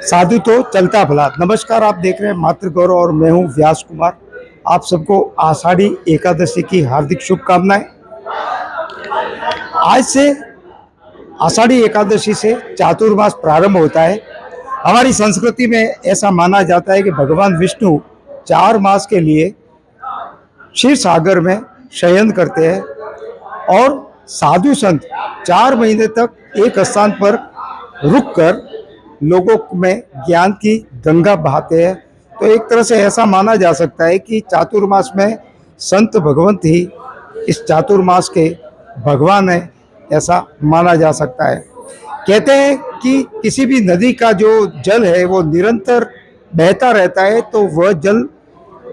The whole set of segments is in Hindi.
साधु तो चलता भला। नमस्कार, आप देख रहे हैं मातृ गौरव और मैं हूं व्यास कुमार। आप सबको आषाढ़ी एकादशी की हार्दिक शुभकामनाएं। आज से आषाढ़ी एकादशी से चातुर्मास प्रारंभ होता है। हमारी संस्कृति में ऐसा माना जाता है कि भगवान विष्णु 4 मास के लिए क्षीर सागर में शयन करते हैं और साधु संत 4 महीने तक एक स्थान पर रुककर लोगों में ज्ञान की गंगा बहाते हैं। तो एक तरह से ऐसा माना जा सकता है कि चातुर्मास में संत भगवंत ही इस चातुर्मास के भगवान है, ऐसा माना जा सकता है। कहते हैं कि किसी भी नदी का जो जल है वो निरंतर बहता रहता है तो वह जल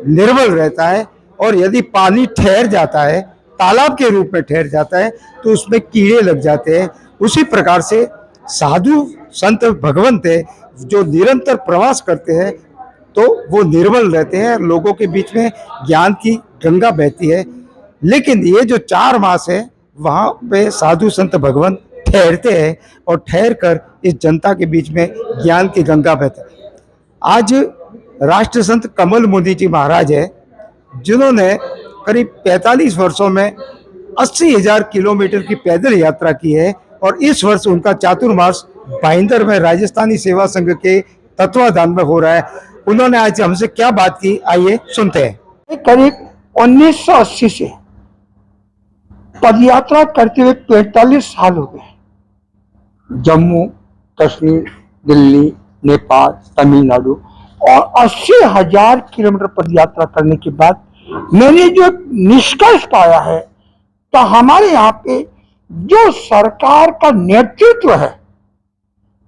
निर्मल रहता है, और यदि पानी ठहर जाता है, तालाब के रूप में ठहर जाता है, तो उसमें कीड़े लग जाते हैं। उसी प्रकार से साधु संत भगवंत है जो निरंतर प्रवास करते हैं तो वो निर्मल रहते हैं, लोगों के बीच में ज्ञान की गंगा बहती है। लेकिन ये जो 4 मास है वहाँ पे साधु संत भगवंत ठहरते हैं और ठहर कर इस जनता के बीच में ज्ञान की गंगा बहती है। आज राष्ट्र संत कमल मुनि जी महाराज है जिन्होंने करीब 45 वर्षों में 80,000 किलोमीटर की पैदल यात्रा की है, और इस वर्ष उनका चातुर्मास भाईंदर में राजस्थानी सेवा संघ के तत्वाधान में हो रहा है। उन्होंने आज हमसे क्या बात की, आइए सुनते हैं। करीब 1980 से पदयात्रा करते हुए 45 साल हो गए। जम्मू कश्मीर, दिल्ली, नेपाल, तमिलनाडु और 80,000 किलोमीटर पदयात्रा करने के बाद मैंने जो निष्कर्ष पाया है तो हमारे यहाँ पे जो सरकार का नेतृत्व है,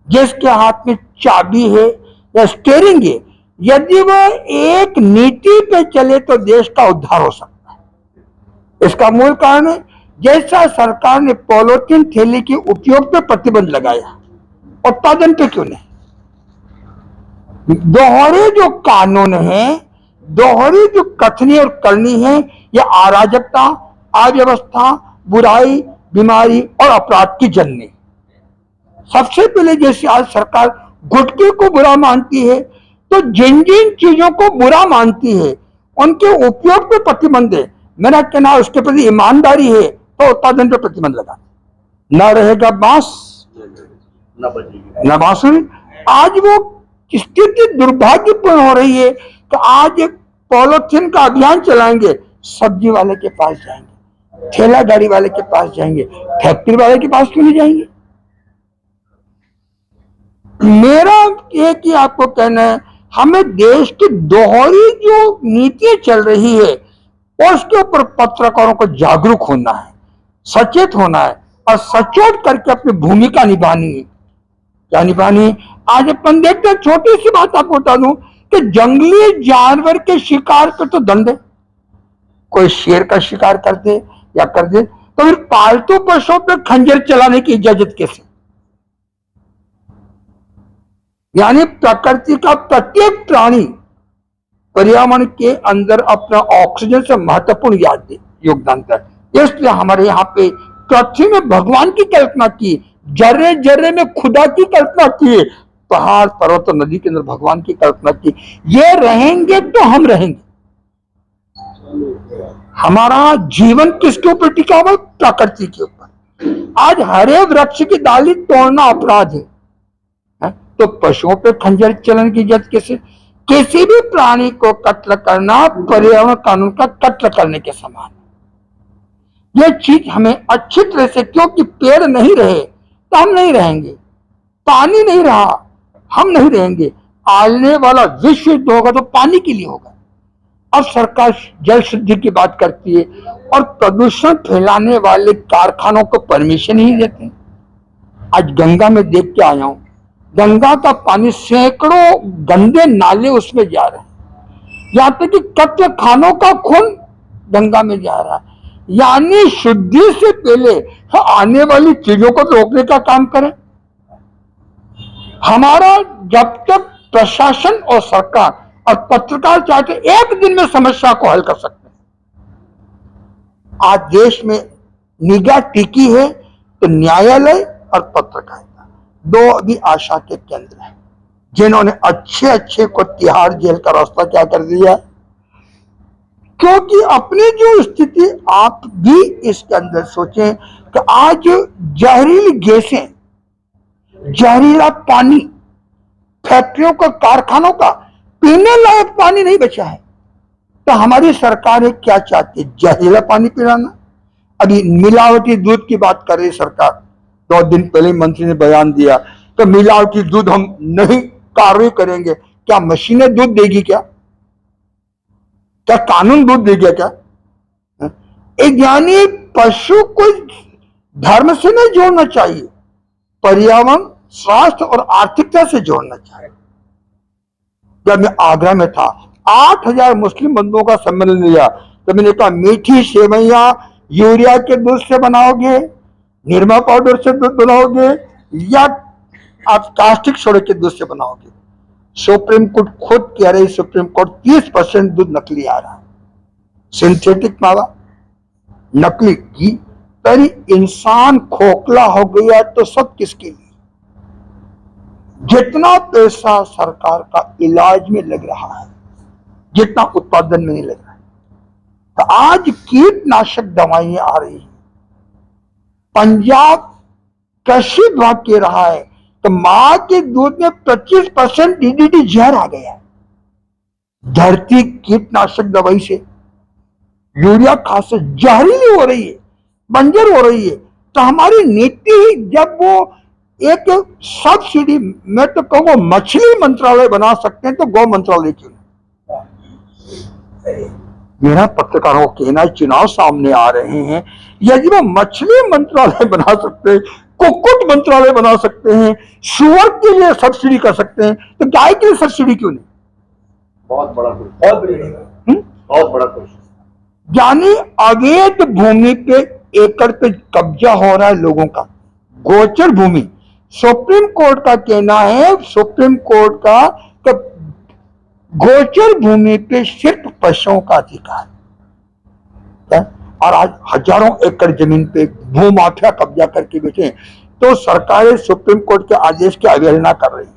जिसके हाथ में चाबी है या स्टीयरिंग है, यदि वह एक नीति पे चले तो देश का उद्धार हो सकता है। इसका मूल कारण है जैसा सरकार ने पॉलिथीन थैली के उपयोग पे प्रतिबंध लगाया, उत्पादन पे क्यों नहीं? दोहरे जो कानून है, दोहरी जो कथनी और करनी है, यह अराजकता, अव्यवस्था, बुराई, बीमारी और अपराध की जननी। सबसे पहले जैसे आज सरकार गुटखे को बुरा मानती है, तो जिन जिन चीजों को बुरा मानती है उनके उपयोग पे प्रतिबंध है। मेरा कहना उसके प्रति ईमानदारी है तो उत्पादन पे प्रतिबंध लगा। न रहेगा बांस न बांसुरी। आज वो स्थिति दुर्भाग्यपूर्ण हो रही है कि आज एक पॉलिथीन का अभियान चलाएंगे, सब्जी वाले के पास जाएंगे, ठेला गाड़ी वाले के पास जाएंगे, फैक्ट्री वाले के पास क्यों नहीं जाएंगे? मेरा एक ही आपको कहना है, हमें देश की दोहरी जो नीतियां चल रही है उसके ऊपर पत्रकारों को जागरूक होना है, सचेत होना है और सचेत करके अपनी भूमिका निभानी है। क्या निभानी? आज अपन देखते हैं, छोटी सी बात आपको बता दूं कि जंगली जानवर के शिकार पे तो दंड है। कोई शेर का शिकार कर दे या कर दे तो फिर पालतू पशुओं पे खंजर चलाने की इजाजत कैसे? यानी प्रकृति का प्रत्येक प्राणी पर्यावरण के अंदर अपना ऑक्सीजन से महत्वपूर्ण योगदान देता है। इसलिए हमारे यहाँ पे पृथ्वी में भगवान की कल्पना की, जर्रे जर्रे में खुदा की कल्पना की, पहाड़ पर्वत और नदी के अंदर भगवान की कल्पना की। ये रहेंगे तो हम रहेंगे। हमारा जीवन किसके ऊपर टिका हुआ? प्रकृति के ऊपर। आज हरे वृक्ष की डाली तोड़ना अपराध है, तो पशुओं पे खंजर चलन की इज्जत कैसे? किसी भी प्राणी को कत्ल करना पर्यावरण कानून का कत्ल करने के समान। यह चीज हमें अच्छी तरह से, क्योंकि पेड़ नहीं रहे तो हम नहीं रहेंगे, पानी नहीं रहा हम नहीं रहेंगे, आने वाला विश्व युद्ध होगा तो पानी के लिए होगा। अब सरकार जल शुद्धि की बात करती है और प्रदूषण फैलाने वाले कारखानों को परमिशन ही देते। आज गंगा में देख के आया हूं, गंगा का पानी सैकड़ों गंदे नाले उसमें जा रहे हैं, यहाँ तक कि कत्ल खानों का खून गंगा में जा रहा है। यानी शुद्धि से पहले आने वाली चीजों को रोकने का काम करें। हमारा जब तक प्रशासन और सरकार और पत्रकार चाहते एक दिन में समस्या को हल कर सकते हैं। आज देश में निगाह टिकी है तो न्यायालय और पत्रकारिता दो अभी आशा के केंद्र हैं। जिन्होंने अच्छे अच्छे को तिहाड़ जेल का रास्ता क्या कर दिया। क्योंकि अपनी जो स्थिति, आप भी इसके अंदर सोचें कि आज जहरीली गैसें, जहरीला पानी, फैक्ट्रियों का, कारखानों का पीने लायक पानी नहीं बचा है। तो हमारी सरकार क्या चाहती है? जहरीला पानी पिलाना। अभी मिलावटी दूध की बात कर रही सरकार। 2 दिन पहले मंत्री ने बयान दिया तो मिलावटी दूध हम नहीं कार्रवाई करेंगे। क्या मशीनें दूध देगी? क्या कानून दूध देगा? क्या यानी पशु को धर्म से नहीं जोड़ना चाहिए, पर्यावरण, स्वास्थ्य और आर्थिकता से जोड़ना चाहिए। जब मैं आगरा में था, 8000 मुस्लिम बंधुओं का सम्मेलन लिया, तो मैंने कहा मीठी सेवैयां यूरिया के दूध से बनाओगे, निरमा पाउडर से दूध बनाओगे, या आप कास्टिक सोडा के दूध से बनाओगे? सुप्रीम कोर्ट खुद कह रही, सुप्रीम कोर्ट 30% दूध नकली आ रहा है, सिंथेटिक मावा, नकली घी। तरी इंसान खोखला हो गया तो सब किसके लिए? जितना पैसा सरकार का इलाज में लग रहा है, जितना उत्पादन में नहीं लग रहा है। तो आज कीटनाशक दवाइयां आ रही हैं। पंजाब कृषि विभाग कह रहा है तो मां के दूध में 25% डीडीटी जहर आ गया है। धरती कीटनाशक दवाई से, यूरिया खाद से जहरीली हो रही है, बंजर हो रही है। तो हमारी नीति ही, जब वो एक सब्सिडी, मैं तो कहूँगा मछली मंत्रालय बना सकते हैं तो गौ मंत्रालय क्यों नहीं? मेरा पत्रकारों को कहना, चुनाव सामने आ रहे हैं, यदि वो मछली मंत्रालय बना सकते हैं, कुक्कुट मंत्रालय बना सकते हैं, सुअर के लिए सब्सिडी कर सकते हैं, तो गाय के लिए सब्सिडी क्यों नहीं? बहुत बड़ा बहुत बड़ा क्वेश्चन। यानी अवैध भूमि पे एकड़ पे कब्जा हो रहा है लोगों का, गोचर भूमि। सुप्रीम कोर्ट का कहना है, सुप्रीम कोर्ट का, कि गोचर भूमि पे सिर्फ पशुओं का अधिकार है। और आज हजारों एकड़ जमीन पे भूमाफिया कब्जा करके बैठे। तो सरकारें सुप्रीम कोर्ट के आदेश की अवहेलना कर रही है,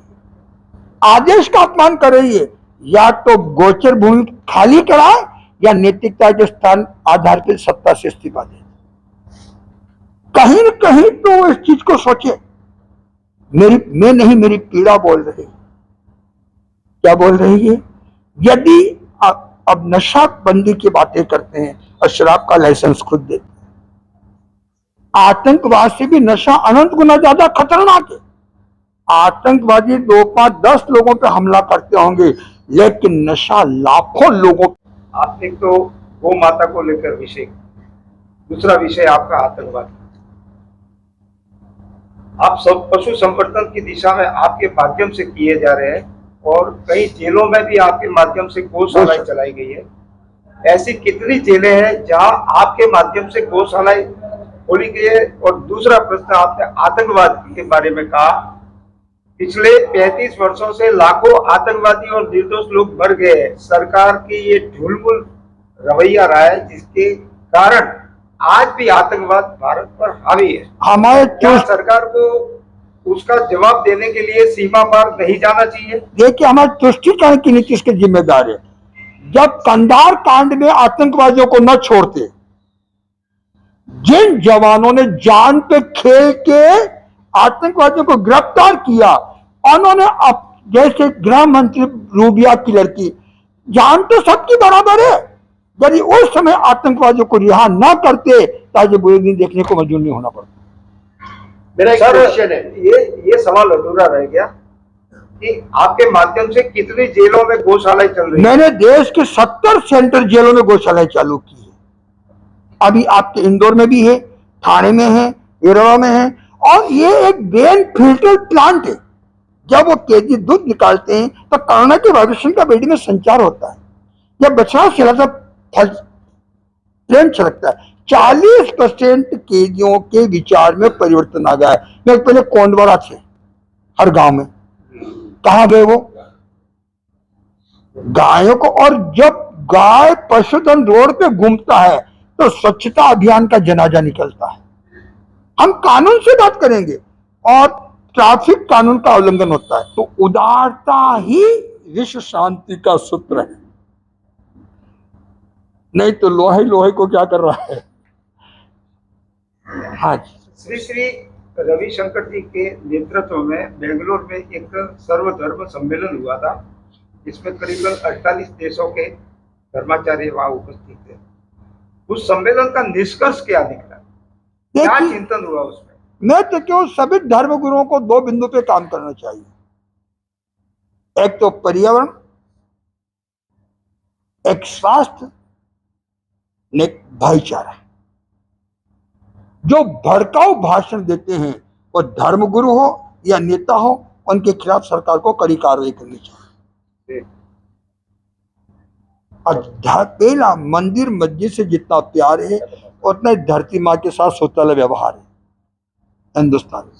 आदेश का अपमान कर रही है। या तो गोचर भूमि खाली कराए या नैतिकता के स्थान आधार पर सत्ता से इस्तीफा दे। कहीं न कहीं तो इस चीज को सोचे। मैं नहीं, मेरी पीड़ा बोल रही है। क्या बोल रही है? यदि अब नशा बंदी की बातें करते हैं और शराब का लाइसेंस खुद देते हैं, आतंकवाद से भी नशा अनंत गुना ज्यादा खतरनाक है। आतंकवादी 2, 5, 10 लोगों पे हमला करते होंगे, लेकिन नशा लाखों लोगों। आप एक तो गौ माता को लेकर विषय, दूसरा विषय आपका आतंकवाद। आप सब पशु संवर्धन की दिशा में आपके माध्यम से किए जा रहे हैं और कई जेलों में भी आपके माध्यम से गौशालाएं चलाई गई है। ऐसी कितनी जेलें हैं जहां आपके माध्यम से गौशालाएं खोली गई है? और दूसरा प्रश्न, आपने आतंकवाद के बारे में कहा, पिछले 35 वर्षों से लाखों आतंकवादी और निर्दोष लोग मर गए हैं। सरकार की ये ढुलमुल रवैया रहा है, जिसके कारण आज भी आतंकवाद भारत पर हावी है। हमारे सरकार को उसका जवाब देने के लिए सीमा पार नहीं जाना चाहिए। देखिए, हमारे तुष्टिकरण की नीति इसके जिम्मेदार है। जब कंधार कांड में आतंकवादियों को न छोड़ते, जिन जवानों ने जान पे खेल के आतंकवादियों को गिरफ्तार किया, उन्होंने अब, जैसे गृह मंत्री रूबिया की लड़की, जान तो सबकी बराबर है। यदि उस समय आतंकवादियों को रिहा न करते तो आज बुरे दिन देखने को मजबूर नहीं होना पड़ता। मेरा एक क्वेश्चन है, ये सवाल अधूरा रह गया कि आपके माध्यम से कितनी जेलों में गौशालाएं चल रही है? मैंने देश के 70 सेंट्रल जेलों में गौशालाएं चालू की है। अभी आपके इंदौर में भी है, थाने में है, इरवा में है। और ये एक बेन फिल्टर प्लांट है। जब वो कैदी दूध निकालते हैं तो कोरोना के वायरस का बॉडी में संचार होता है। जब बछड़ा खिलाता ट्रेन छलकता है। 40% कैदियों के विचार में परिवर्तन आ गया है। मैं पहले कोंडवाड़ा थे, हर गांव में, कहां गए वो गायों को? और जब गाय पशुधन रोड पे घूमता है तो स्वच्छता अभियान का जनाजा निकलता है। हम कानून से बात करेंगे और ट्रैफिक कानून का उल्लंघन होता है। तो उदारता ही विश्व शांति का सूत्र है, नहीं तो लोहे लोहे को क्या कर रहा है। हाँ जी। श्री श्री रविशंकर जी के नेतृत्व में बेंगलोर में एक सर्वधर्म सम्मेलन हुआ था, जिसमें करीबन 48 देशों के धर्माचार्य वहां उपस्थित थे। उस सम्मेलन का निष्कर्ष क्या निकला, क्या देखिए, चिंतन हुआ उसमें? मैं तो क्यों सभी धर्म गुरुओं को दो बिंदु पे काम करना चाहिए, एक तो पर्यावरण, एक स्वास्थ्य, एक भाईचारा। जो भड़काऊ भाषण देते हैं वो धर्मगुरु हो या नेता हो, उनके खिलाफ सरकार को कड़ी कार्रवाई करनी चाहिए। और पहला मंदिर मस्जिद से जितना प्यार है उतना ही धरती माँ के साथ सोतल व्यवहार है हिंदुस्तान।